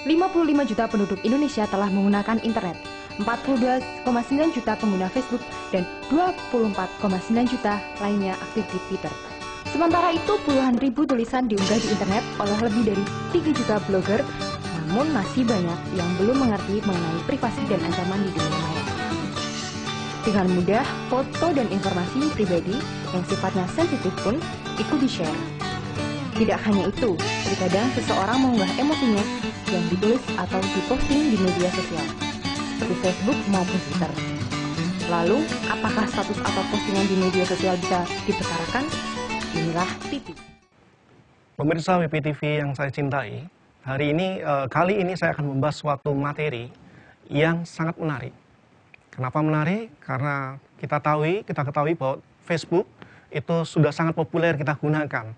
55 juta penduduk Indonesia telah menggunakan internet, 42,9 juta pengguna Facebook, dan 24,9 juta lainnya aktif di Twitter. Sementara itu, puluhan ribu tulisan diunggah di internet oleh lebih dari 3 juta blogger, namun masih banyak yang belum mengerti mengenai privasi dan ancaman di dunia maya. Dengan mudah, foto dan informasi pribadi yang sifatnya sensitif pun ikut di-share. Tidak hanya itu, terkadang seseorang mengunggah emosinya yang ditulis atau diposting di media sosial, seperti Facebook maupun Twitter. Lalu, apakah status atau postingan di media sosial bisa diperkarakan? Inilah TV. Pemirsa WPTV yang saya cintai, kali ini saya akan membahas suatu materi yang sangat menarik. Kenapa menarik? Karena kita ketahui bahwa Facebook itu sudah sangat populer kita gunakan.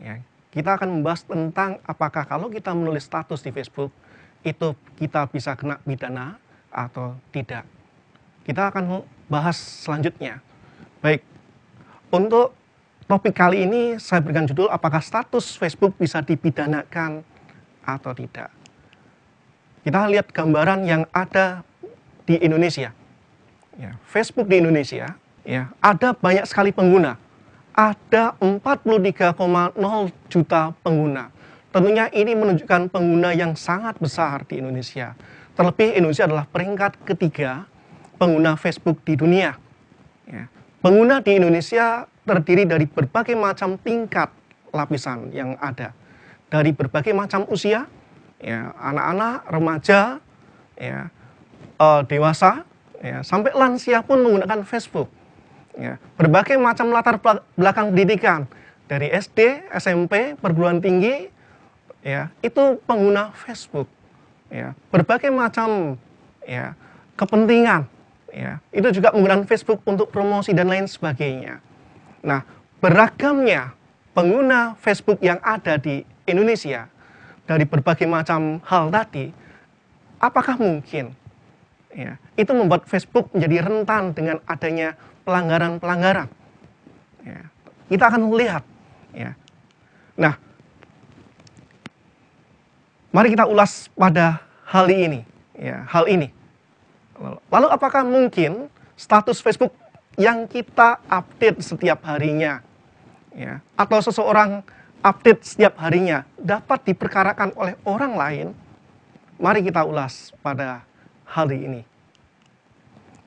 Ya, kita akan membahas tentang apakah kalau kita menulis status di Facebook itu kita bisa kena pidana atau tidak. Kita akan bahas selanjutnya. Baik, untuk topik kali ini saya berikan judul apakah status Facebook bisa dipidanakan atau tidak. Kita lihat gambaran yang ada di Indonesia. Ya, Facebook di Indonesia ya, ada banyak sekali pengguna. Ada 43,0 juta pengguna. Tentunya ini menunjukkan pengguna yang sangat besar di Indonesia. Terlebih Indonesia adalah peringkat ketiga pengguna Facebook di dunia. Ya. Pengguna di Indonesia terdiri dari berbagai macam tingkat lapisan yang ada. Dari berbagai macam usia, ya, anak-anak, remaja, ya, dewasa, ya, sampai lansia pun menggunakan Facebook. Ya, berbagai macam latar belakang pendidikan, dari SD, SMP, perguruan tinggi, ya, itu pengguna Facebook. Ya, berbagai macam ya, kepentingan, ya, itu juga menggunakan Facebook untuk promosi dan lain sebagainya. Nah, beragamnya pengguna Facebook yang ada di Indonesia dari berbagai macam hal tadi, apakah mungkin ya, itu membuat Facebook menjadi rentan dengan adanya pelanggaran-pelanggaran? Ya, kita akan lihat. Ya. Nah, mari kita ulas pada hal ini. Ya, hal ini. Lalu apakah mungkin status Facebook yang kita update setiap harinya, ya, atau seseorang update setiap harinya dapat diperkarakan oleh orang lain? Mari kita ulas pada hari ini.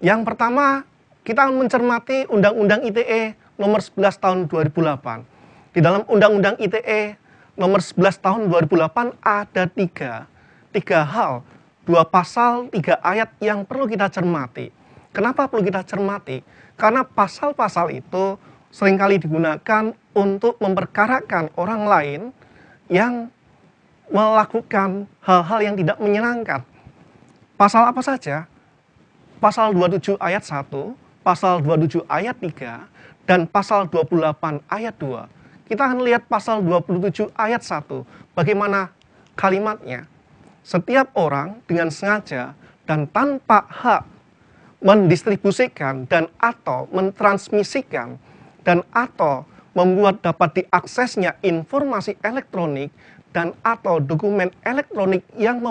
Yang pertama, kita akan mencermati Undang-Undang ITE nomor 11 tahun 2008. Di dalam Undang-Undang ITE nomor 11 tahun 2008 ada tiga hal, 2 pasal, 3 ayat yang perlu kita cermati. Kenapa perlu kita cermati? Karena pasal-pasal itu seringkali digunakan untuk memperkarakan orang lain yang melakukan hal-hal yang tidak menyenangkan. Pasal apa saja? Pasal 27 ayat 1, pasal 27 ayat 3, dan pasal 28 ayat 2. Kita akan lihat pasal 27 ayat 1, bagaimana kalimatnya. Setiap orang dengan sengaja dan tanpa hak mendistribusikan dan atau mentransmisikan dan atau membuat dapat diaksesnya informasi elektronik dan atau dokumen elektronik yang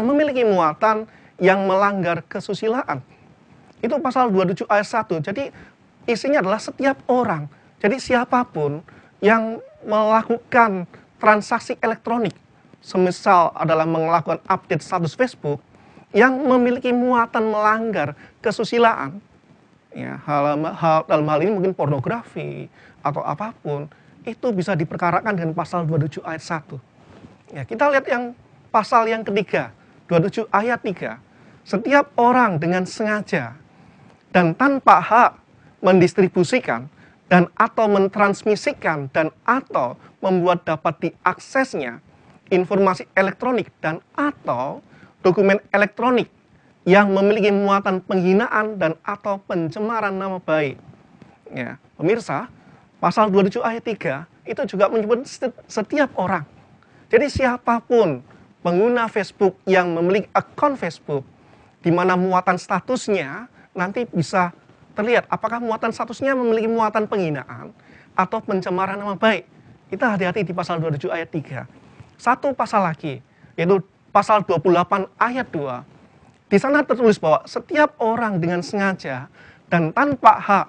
memiliki muatan yang melanggar kesusilaan. Itu pasal 27 ayat 1. Jadi isinya adalah setiap orang. Jadi siapapun yang melakukan transaksi elektronik, semisal adalah melakukan update status Facebook yang memiliki muatan melanggar kesusilaan, ya, dalam hal ini mungkin pornografi atau apapun, itu bisa diperkarakan dengan pasal 27 ayat 1. Ya, kita lihat yang pasal yang ketiga, 27 ayat 3. Setiap orang dengan sengaja dan tanpa hak mendistribusikan dan atau mentransmisikan dan atau membuat dapat diaksesnya informasi elektronik dan atau dokumen elektronik yang memiliki muatan penghinaan dan atau pencemaran nama baik. Ya, pemirsa, pasal 27 ayat 3 itu juga menyebut setiap orang. Jadi siapapun pengguna Facebook yang memiliki akun Facebook di mana muatan statusnya nanti bisa terlihat apakah muatan statusnya memiliki muatan penghinaan atau pencemaran nama baik. Kita hati-hati di pasal 27 ayat 3. satu pasal lagi, yaitu pasal 28 ayat 2. Di sana tertulis bahwa setiap orang dengan sengaja dan tanpa hak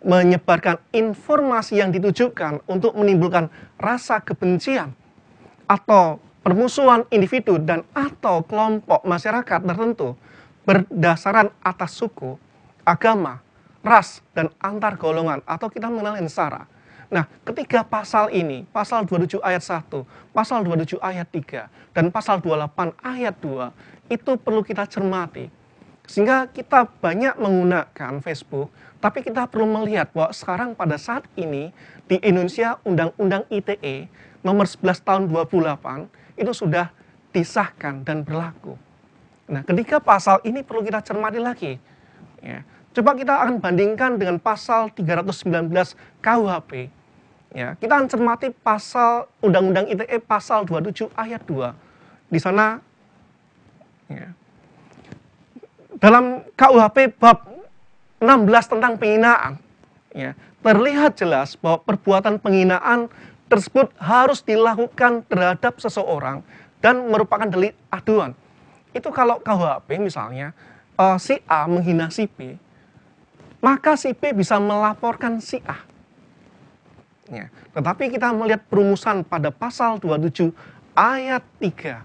menyebarkan informasi yang ditujukan untuk menimbulkan rasa kebencian atau permusuhan individu dan atau kelompok masyarakat tertentu berdasarkan atas suku, agama, ras, dan antar golongan atau kita mengenal sara. Nah, ketiga pasal ini, pasal 27 ayat 1, pasal 27 ayat 3, dan pasal 28 ayat 2, itu perlu kita cermati. Sehingga kita banyak menggunakan Facebook, tapi kita perlu melihat bahwa sekarang pada saat ini di Indonesia Undang-Undang ITE nomor 11 tahun 28 itu sudah disahkan dan berlaku. Nah, ketiga pasal ini perlu kita cermati lagi. Ya. Coba kita akan bandingkan dengan pasal 319 KUHP. Ya, kita akan cermati pasal Undang-Undang ITE pasal 27 ayat 2. Di sana ya, dalam KUHP bab 16 tentang penghinaan, ya, terlihat jelas bahwa perbuatan penghinaan tersebut harus dilakukan terhadap seseorang dan merupakan delik aduan. Itu kalau KUHP misalnya si A menghina si B, maka si B bisa melaporkan si A. Ya, tetapi kita melihat perumusan pada pasal 27 ayat 3.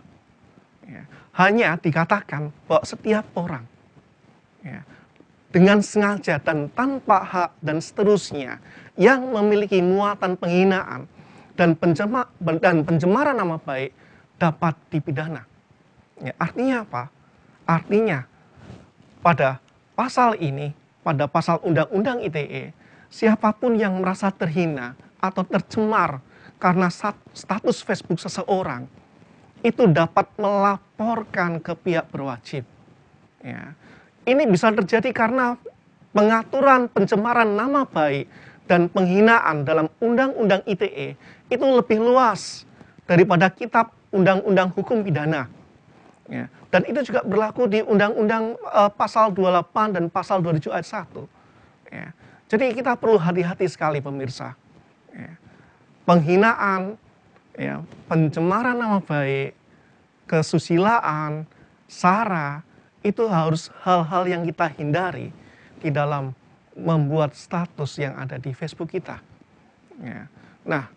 Ya, hanya dikatakan bahwa setiap orang ya, dengan sengaja dan tanpa hak dan seterusnya yang memiliki muatan penghinaan dan pencemaran nama baik dapat dipidana. Ya, artinya apa? Artinya pada pasal ini, pada pasal Undang-Undang ITE, siapapun yang merasa terhina atau tercemar karena status Facebook seseorang, itu dapat melaporkan ke pihak berwajib. Ya. Ini bisa terjadi karena pengaturan pencemaran nama baik dan penghinaan dalam Undang-Undang ITE itu lebih luas daripada kitab Undang-Undang Hukum Pidana. Ya. Dan itu juga berlaku di Undang-Undang pasal 28 dan pasal 27 ayat 1. Ya. Jadi kita perlu hati-hati sekali pemirsa. Ya. Penghinaan, ya, pencemaran nama baik, kesusilaan, sara, itu harus hal-hal yang kita hindari di dalam membuat status yang ada di Facebook kita. Ya. Nah,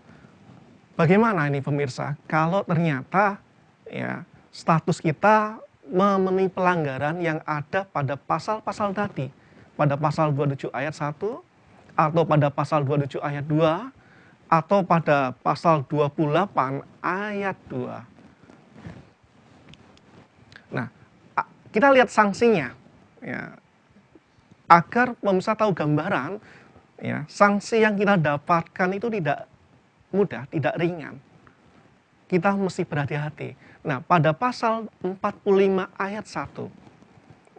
bagaimana ini pemirsa kalau ternyata ya, status kita memenuhi pelanggaran yang ada pada pasal-pasal tadi, pada pasal 27 ayat 1, atau pada pasal 27 ayat 2, atau pada pasal 28 ayat 2. Nah, kita lihat sanksinya. Ya, agar pemirsa tahu gambaran, ya, sanksi yang kita dapatkan itu tidak mudah, tidak ringan. Kita mesti berhati-hati. Nah, pada pasal 45 ayat 1,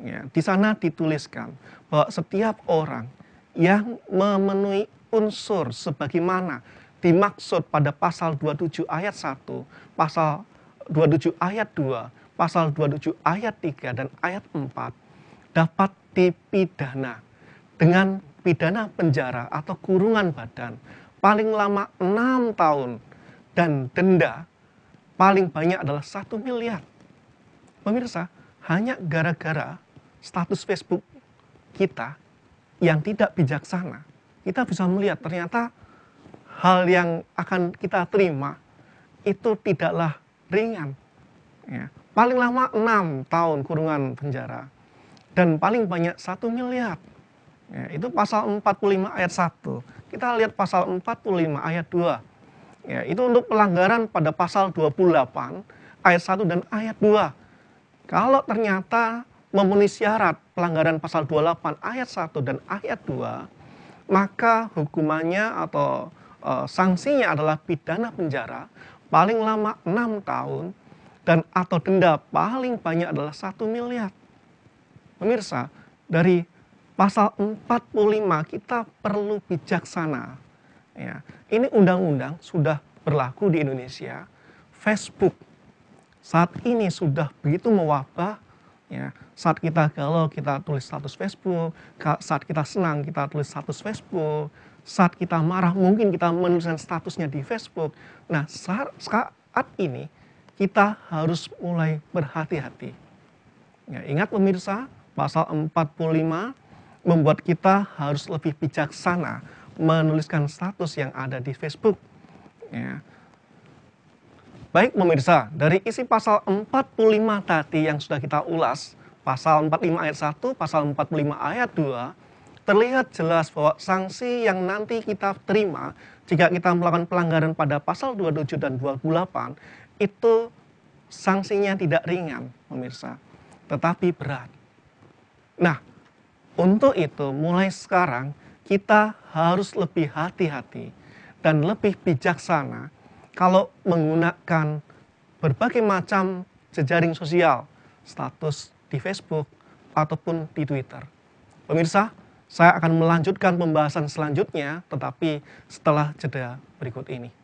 ya, di sana dituliskan bahwa setiap orang yang memenuhi unsur sebagaimana dimaksud pada pasal 27 ayat 1, pasal 27 ayat 2, pasal 27 ayat 3, dan ayat 4 dapat dipidana dengan pidana penjara atau kurungan badan paling lama 6 tahun dan denda paling banyak adalah 1 miliar. Pemirsa, hanya gara-gara status Facebook kita yang tidak bijaksana, kita bisa melihat ternyata hal yang akan kita terima itu tidaklah ringan. Ya, paling lama 6 tahun kurungan penjara dan paling banyak 1 miliar. Ya, itu pasal 45 ayat 1. Kita lihat pasal 45 ayat 2. Ya, itu untuk pelanggaran pada pasal 28 ayat 1 dan ayat 2. Kalau ternyata memenuhi syarat pelanggaran pasal 28 ayat 1 dan ayat 2, maka hukumannya atau sanksinya adalah pidana penjara paling lama 6 tahun dan atau denda paling banyak adalah 1 miliar. Pemirsa, dari pasal 45 kita perlu bijaksana. Ya, ini undang-undang sudah berlaku di Indonesia. Facebook saat ini sudah begitu mewabah. Ya, saat kita galau kita tulis status Facebook, saat kita senang kita tulis status Facebook, saat kita marah mungkin kita menuliskan statusnya di Facebook. Nah, saat ini kita harus mulai berhati-hati. Ya, ingat pemirsa, pasal 45 membuat kita harus lebih bijaksana menuliskan status yang ada di Facebook. Ya. Baik pemirsa, dari isi pasal 45 tadi yang sudah kita ulas, pasal 45 ayat 1, pasal 45 ayat 2, terlihat jelas bahwa sanksi yang nanti kita terima jika kita melakukan pelanggaran pada pasal 27 dan 28, itu sanksinya tidak ringan pemirsa, tetapi berat. Nah, untuk itu mulai sekarang kita harus lebih hati-hati dan lebih bijaksana kalau menggunakan berbagai macam jejaring sosial, status di Facebook ataupun di Twitter. Pemirsa, saya akan melanjutkan pembahasan selanjutnya, tetapi setelah jeda berikut ini.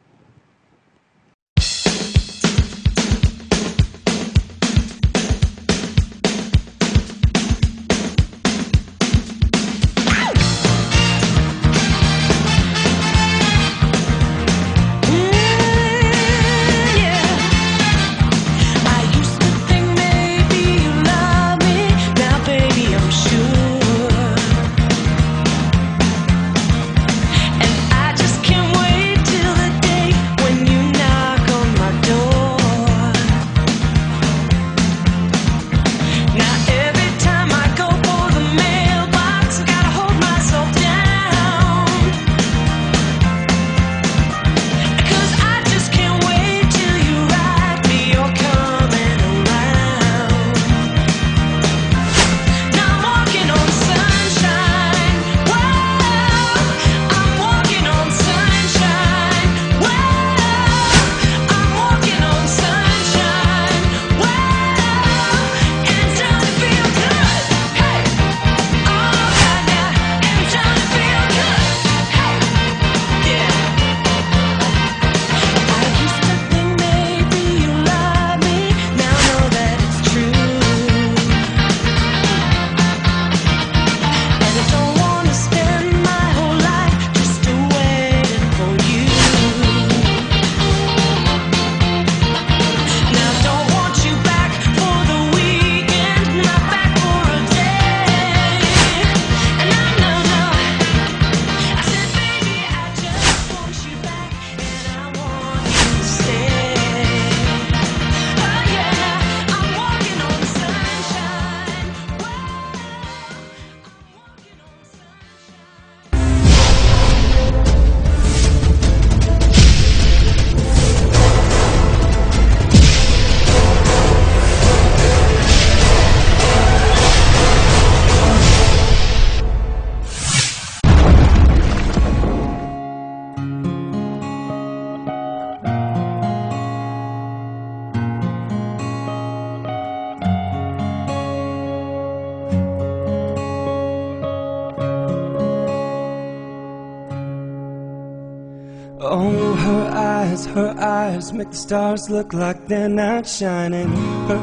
Oh, her eyes make the stars look like they're not shining. Her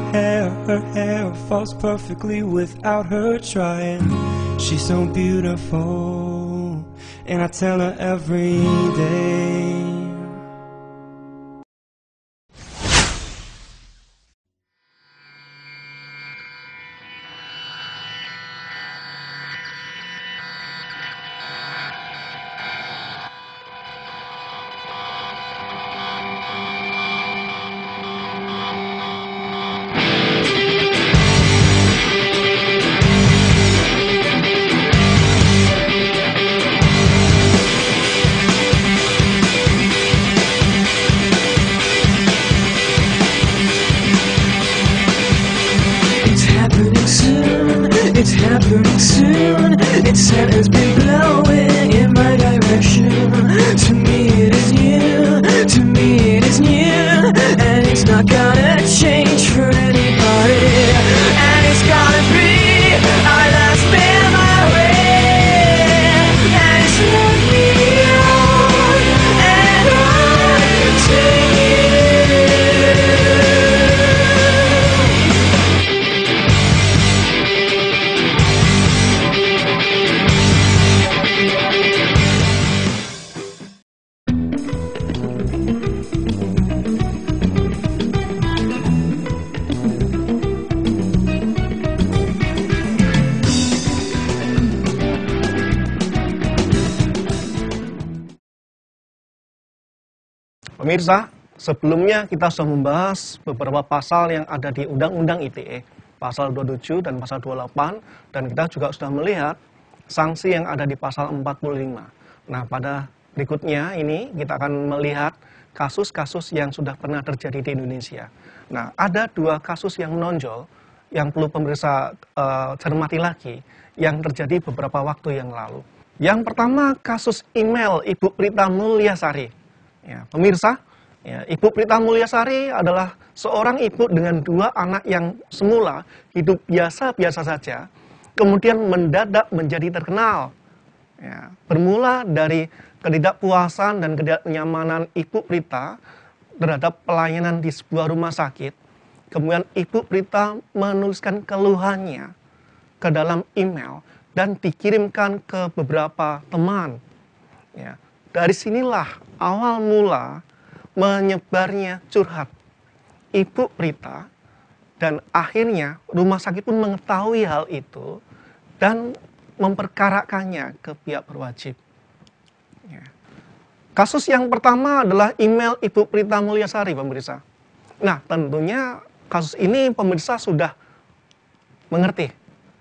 hair falls perfectly without her trying. She's so beautiful, and I tell her every day. It's happening soon. Its scent has been blowing in my direction. To me it is new. To me it is new. And it's not gonna change for anybody. And it's gonna be our last memory. And it's led me on and on to you. Pemirsa, sebelumnya kita sudah membahas beberapa pasal yang ada di Undang-Undang ITE, pasal 27 dan pasal 28, dan kita juga sudah melihat sanksi yang ada di pasal 45. Nah, pada berikutnya ini kita akan melihat kasus-kasus yang sudah pernah terjadi di Indonesia. Nah, ada dua kasus yang menonjol yang perlu pemirsa cermati lagi yang terjadi beberapa waktu yang lalu. Yang pertama, kasus email Ibu Prita Mulyasari. Ya, pemirsa, ya, Ibu Prita Mulyasari adalah seorang ibu dengan dua anak yang semula hidup biasa-biasa saja, kemudian mendadak menjadi terkenal. Ya, bermula dari ketidakpuasan dan ketidaknyamanan Ibu Prita terhadap pelayanan di sebuah rumah sakit. Kemudian Ibu Prita menuliskan keluhannya ke dalam email dan dikirimkan ke beberapa teman. Ya, dari sinilah awal mula menyebarnya curhat Ibu Prita, dan akhirnya rumah sakit pun mengetahui hal itu dan memperkarakannya ke pihak berwajib. Ya. Kasus yang pertama adalah email Ibu Prita Mulyasari, pemirsa. Nah, tentunya kasus ini pemirsa sudah mengerti,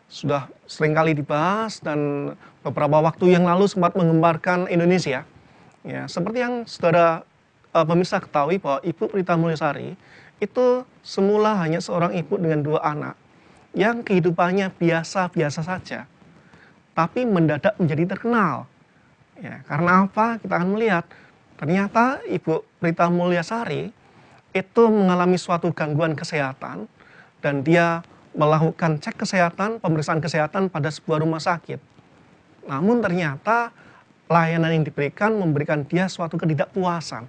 sudah seringkali dibahas dan beberapa waktu yang lalu sempat menggemparkan Indonesia. Ya, seperti yang saudara pemirsa ketahui bahwa Ibu Prita Mulyasari itu semula hanya seorang ibu dengan dua anak yang kehidupannya biasa-biasa saja, tapi mendadak menjadi terkenal. Ya, karena apa? Kita akan melihat ternyata Ibu Prita Mulyasari itu mengalami suatu gangguan kesehatan dan dia melakukan cek kesehatan, pemeriksaan kesehatan pada sebuah rumah sakit. Namun ternyata layanan yang diberikan memberikan dia suatu ketidakpuasan.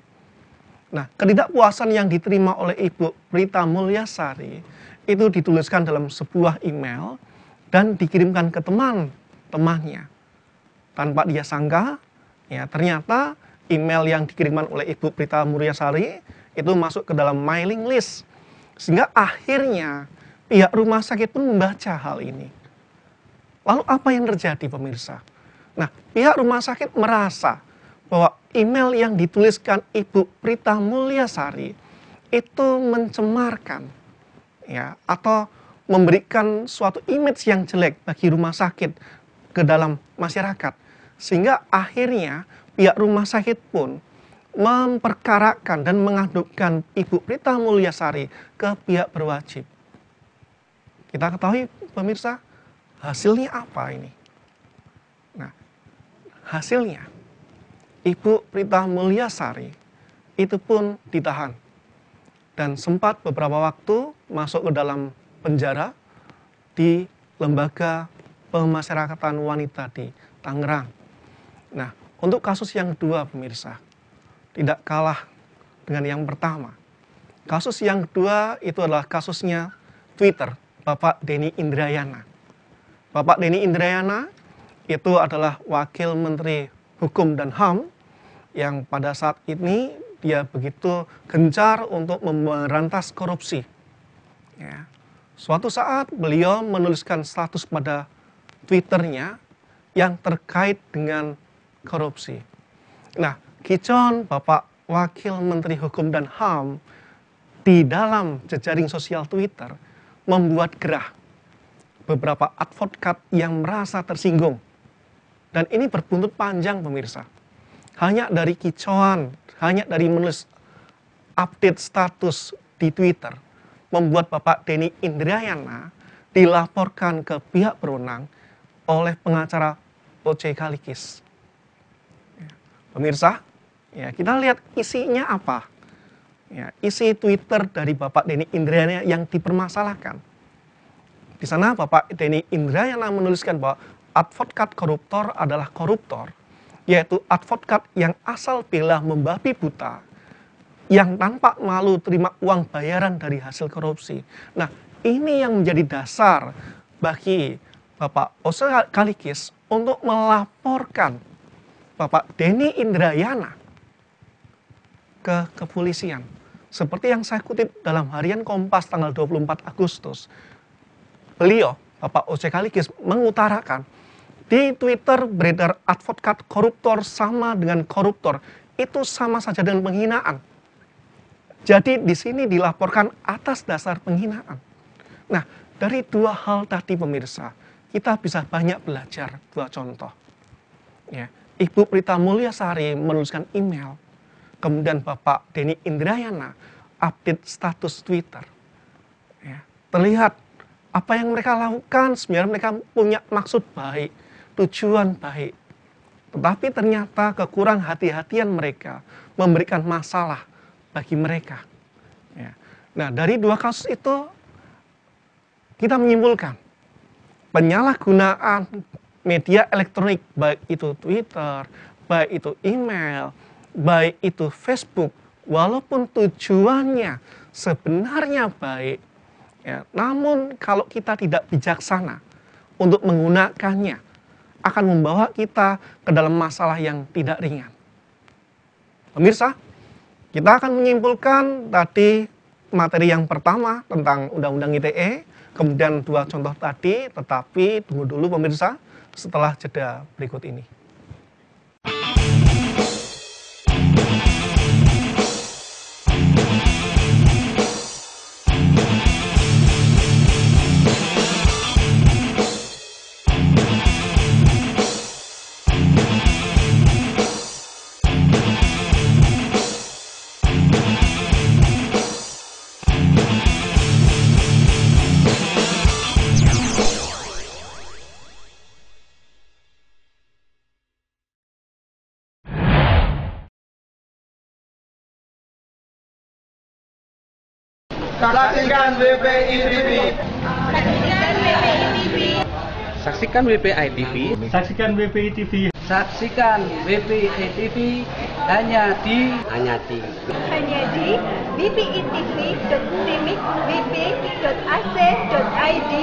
Nah, ketidakpuasan yang diterima oleh Ibu Prita Mulyasari itu dituliskan dalam sebuah email dan dikirimkan ke teman-temannya. Tanpa dia sangka, ya ternyata email yang dikirimkan oleh Ibu Prita Mulyasari itu masuk ke dalam mailing list. Sehingga akhirnya pihak rumah sakit pun membaca hal ini. Lalu apa yang terjadi, pemirsa? Nah, pihak rumah sakit merasa bahwa email yang dituliskan Ibu Prita Mulyasari itu mencemarkan, ya, atau memberikan suatu image yang jelek bagi rumah sakit ke dalam masyarakat. Sehingga akhirnya pihak rumah sakit pun memperkarakan dan mengadukan Ibu Prita Mulyasari ke pihak berwajib. Kita ketahui, pemirsa, hasilnya apa ini? Nah, hasilnya Ibu Prita Mulyasari itu pun ditahan dan sempat beberapa waktu masuk ke dalam penjara di Lembaga Pemasyarakatan Wanita di Tangerang. Nah, untuk kasus yang kedua, pemirsa, tidak kalah dengan yang pertama. Kasus yang kedua itu adalah kasusnya Twitter, Bapak Denny Indrayana. Bapak Denny Indrayana itu adalah Wakil Menteri Hukum dan HAM yang pada saat ini dia begitu gencar untuk memberantas korupsi. Ya. Suatu saat beliau menuliskan status pada Twitternya yang terkait dengan korupsi. Nah, kicauan Bapak Wakil Menteri Hukum dan HAM di dalam jejaring sosial Twitter membuat gerah beberapa advokat yang merasa tersinggung. Dan ini berbuntut panjang, pemirsa. Hanya dari kicauan, hanya dari menulis update status di Twitter, membuat Bapak Denny Indrayana dilaporkan ke pihak berwenang oleh pengacara O.C. Kalikis. Pemirsa, ya, kita lihat isinya apa. Ya, isi Twitter dari Bapak Denny Indrayana yang dipermasalahkan. Di sana Bapak Denny Indrayana menuliskan bahwa advokat koruptor adalah koruptor, yaitu advokat yang asal bela membabi buta, yang tanpa malu terima uang bayaran dari hasil korupsi. Nah, ini yang menjadi dasar bagi Bapak O.C. Kalikis untuk melaporkan Bapak Denny Indrayana ke kepolisian. Seperti yang saya kutip dalam harian Kompas tanggal 24 Agustus. Beliau, Bapak O.C. Kalikis, mengutarakan di Twitter beredar advokat koruptor sama dengan koruptor. Itu sama saja dengan penghinaan. Jadi di sini dilaporkan atas dasar penghinaan. Nah, dari dua hal tadi pemirsa, kita bisa banyak belajar dua contoh. Ya, Ibu Prita Mulyasari menuliskan email, kemudian Bapak Denny Indrayana update status Twitter. Ya, terlihat apa yang mereka lakukan sebenarnya mereka punya maksud baik, tujuan baik. Tetapi ternyata kekurang hati-hatian mereka memberikan masalah bagi mereka. Ya. Nah, dari dua kasus itu kita menyimpulkan penyalahgunaan media elektronik, baik itu Twitter, baik itu email, baik itu Facebook, walaupun tujuannya sebenarnya baik, ya, namun kalau kita tidak bijaksana untuk menggunakannya, akan membawa kita ke dalam masalah yang tidak ringan. Pemirsa, kita akan menyimpulkan tadi materi yang pertama tentang Undang-Undang ITE, kemudian dua contoh tadi, tetapi tunggu dulu pemirsa setelah jeda berikut ini. Saksikan WPI TV. Saksikan WPI TV. Saksikan WPI TV. Saksikan WPI TV hanya di wpitv.timik.wp.ac.id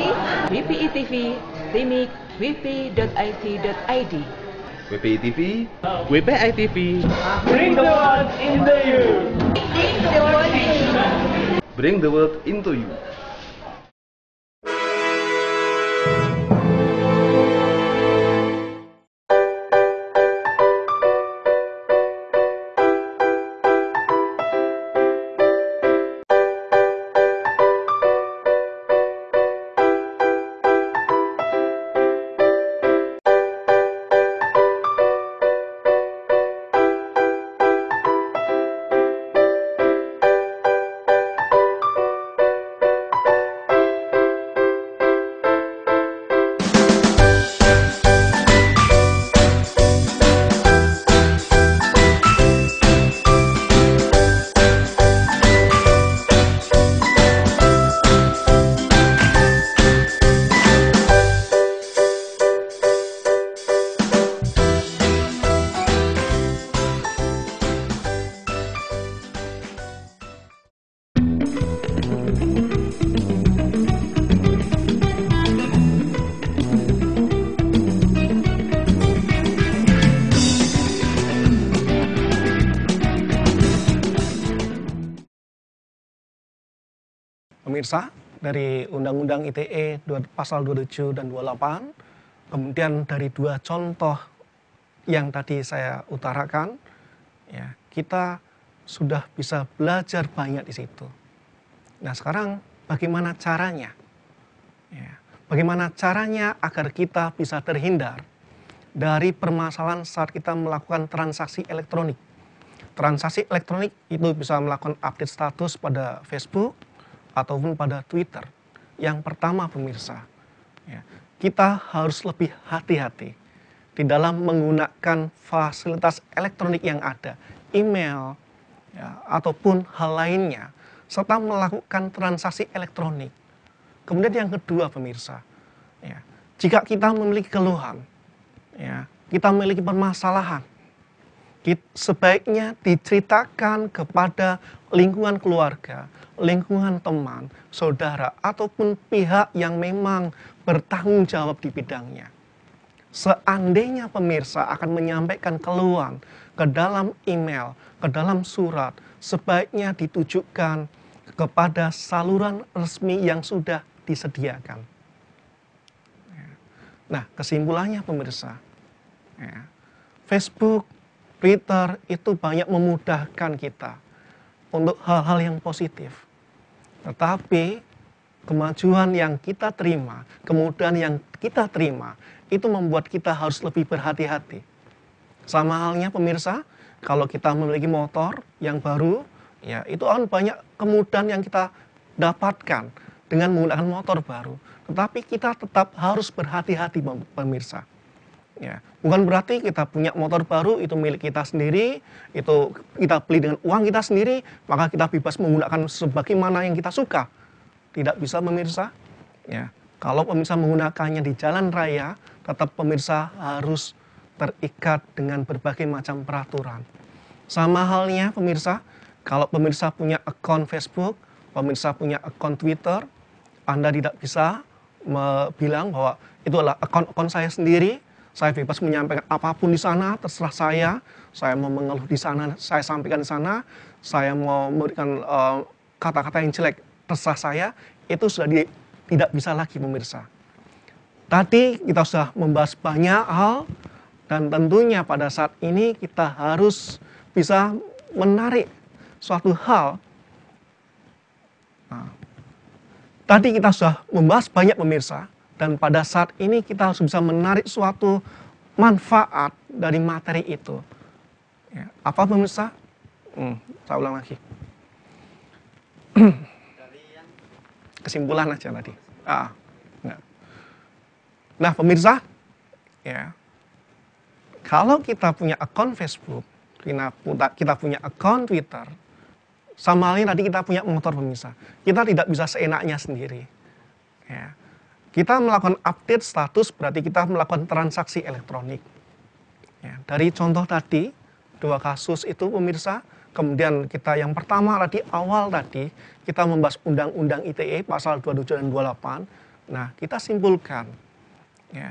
WPI TV Timik wp.it.id. WPI TV, WPI TV. Bring the world into you. bring the world into you. Pemirsa, dari Undang-Undang ITE pasal 27 dan 28, kemudian dari dua contoh yang tadi saya utarakan, ya, kita sudah bisa belajar banyak di situ. Nah, sekarang bagaimana caranya? Ya, bagaimana caranya agar kita bisa terhindar dari permasalahan saat kita melakukan transaksi elektronik? Transaksi elektronik itu bisa melakukan update status pada Facebook ataupun pada Twitter. Yang pertama pemirsa, ya, kita harus lebih hati-hati di dalam menggunakan fasilitas elektronik yang ada, email, ya, ataupun hal lainnya, serta melakukan transaksi elektronik. Kemudian yang kedua pemirsa, ya, jika kita memiliki keluhan, ya, kita memiliki permasalahan, sebaiknya diceritakan kepada lingkungan keluarga, lingkungan teman, saudara, ataupun pihak yang memang bertanggung jawab di bidangnya. Seandainya pemirsa akan menyampaikan keluhan ke dalam email, ke dalam surat, sebaiknya ditujukan kepada saluran resmi yang sudah disediakan. Nah, kesimpulannya pemirsa, ya, Facebook, Twitter itu banyak memudahkan kita untuk hal-hal yang positif. Tetapi kemajuan yang kita terima, kemudahan yang kita terima, itu membuat kita harus lebih berhati-hati. Sama halnya pemirsa, kalau kita memiliki motor yang baru, ya itu kan banyak kemudahan yang kita dapatkan dengan menggunakan motor baru. Tetapi kita tetap harus berhati-hati pemirsa. Ya, bukan berarti kita punya motor baru itu milik kita sendiri, itu kita beli dengan uang kita sendiri, maka kita bebas menggunakan sebagaimana yang kita suka. Tidak bisa pemirsa. Ya, kalau pemirsa menggunakannya di jalan raya, tetap pemirsa harus terikat dengan berbagai macam peraturan. Sama halnya pemirsa, kalau pemirsa punya akun Facebook, pemirsa punya akun Twitter, Anda tidak bisa bilang bahwa itu adalah akun saya sendiri. Saya bebas menyampaikan apapun di sana, terserah saya mau mengeluh di sana, saya sampaikan di sana, saya mau memberikan kata-kata yang jelek, terserah saya, itu sudah tidak bisa lagi pemirsa. Tadi kita sudah membahas banyak hal, dan tentunya pada saat ini kita harus bisa menarik suatu hal. Nah, tadi kita sudah membahas banyak pemirsa, dan pada saat ini kita harus bisa menarik suatu manfaat dari materi itu. Ya, apa pemirsa? Saya ulang lagi. Kesimpulan aja tadi. Nah pemirsa, ya, kalau kita punya akun Facebook, kita punya akun Twitter, sama halnya tadi kita punya motor pemirsa, kita tidak bisa seenaknya sendiri. Ya. Kita melakukan update status berarti kita melakukan transaksi elektronik. Ya, dari contoh tadi, 2 kasus itu pemirsa, kemudian kita yang pertama tadi, awal tadi, kita membahas Undang-Undang ITE pasal 27 dan 28. Nah, kita simpulkan, ya,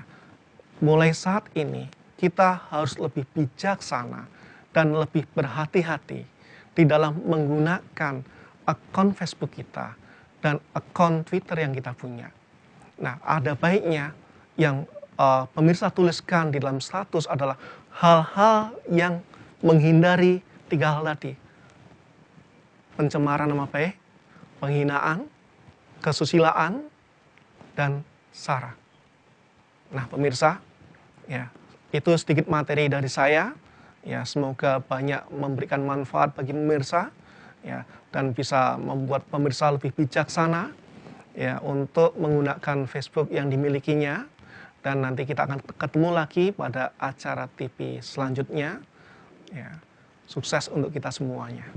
mulai saat ini kita harus lebih bijaksana dan lebih berhati-hati di dalam menggunakan akun Facebook kita dan akun Twitter yang kita punya. Nah, ada baiknya yang pemirsa tuliskan di dalam status adalah hal-hal yang menghindari 3 hal tadi. Pencemaran nama baik, penghinaan, kesusilaan, dan sara. Nah, pemirsa, ya, itu sedikit materi dari saya. Ya, semoga banyak memberikan manfaat bagi pemirsa, ya, dan bisa membuat pemirsa lebih bijaksana, ya, untuk menggunakan Facebook yang dimilikinya. Dan nanti kita akan ketemu lagi pada acara TV selanjutnya. Ya, sukses untuk kita semuanya.